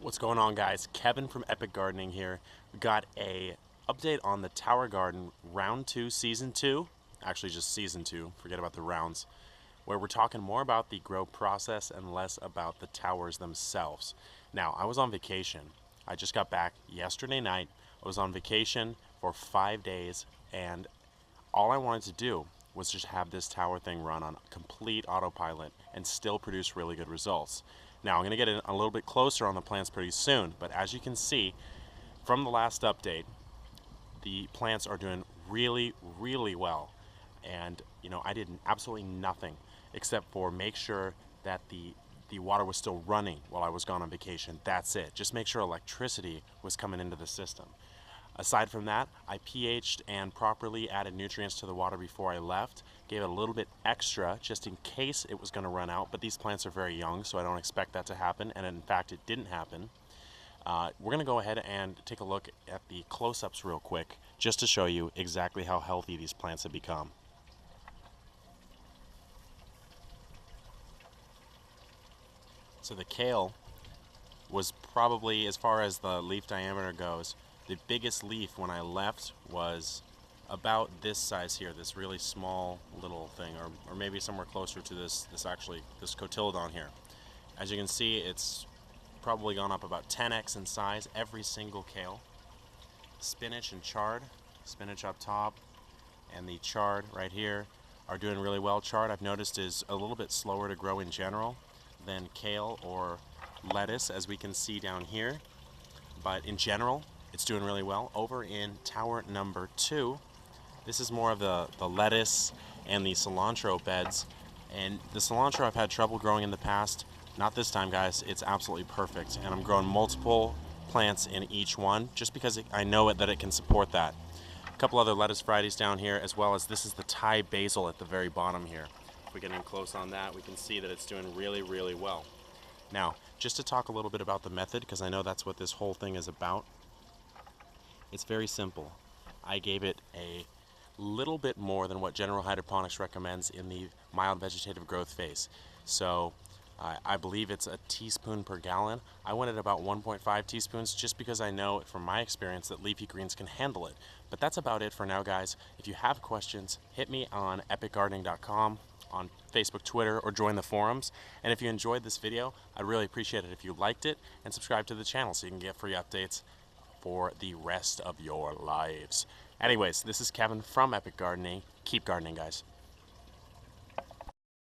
What's going on, guys? Kevin from Epic Gardening here. We got a update on the Tower Garden Round 2 Season 2. Actually just Season 2, forget about the rounds. Where we're talking more about the grow process and less about the towers themselves. Now, I was on vacation. I just got back yesterday night. I was on vacation for 5 days and all I wanted to do was just have this tower thing run on complete autopilot and still produce really good results. Now I'm going to get in a little bit closer on the plants pretty soon, but as you can see from the last update, the plants are doing really well. And I did absolutely nothing except for make sure that the water was still running while I was gone on vacation. That's it. Just make sure electricity was coming into the system. Aside from that, I pH'd and properly added nutrients to the water before I left. Gave it a little bit extra just in case it was going to run out, but these plants are very young, so I don't expect that to happen, and in fact it didn't happen. We're going to go ahead and take a look at the close-ups real quick just to show you exactly how healthy these plants have become. So the kale was probably, as far as the leaf diameter goes, the biggest leaf when I left was about this size here, this really small little thing, or maybe somewhere closer to this cotyledon here. As you can see, it's probably gone up about 10x in size, every single kale. Spinach and chard, spinach up top, and the chard right here are doing really well. Chard, I've noticed, is a little bit slower to grow in general than kale or lettuce, as we can see down here, but in general it's doing really well. Over in tower number 2, this is more of the lettuce and the cilantro beds, and the cilantro I've had trouble growing in the past. Not this time, guys. It's absolutely perfect, and I'm growing multiple plants in each one just because I know that it can support that. A couple other lettuce varieties down here, as well as this is the Thai basil at the very bottom here. If we get in close on that, we can see that it's doing really well. Now, just to talk a little bit about the method, because I know that's what this whole thing is about. It's very simple. I gave it a little bit more than what General Hydroponics recommends in the mild vegetative growth phase. So I believe it's a teaspoon per gallon. I went at about 1.5 teaspoons just because I know from my experience that leafy greens can handle it. But that's about it for now, guys. If you have questions, hit me on epicgardening.com, on Facebook, Twitter, or join the forums. And if you enjoyed this video, I'd really appreciate it if you liked it and subscribe to the channel so you can get free updates for the rest of your lives. Anyways, this is Kevin from Epic Gardening. Keep gardening, guys.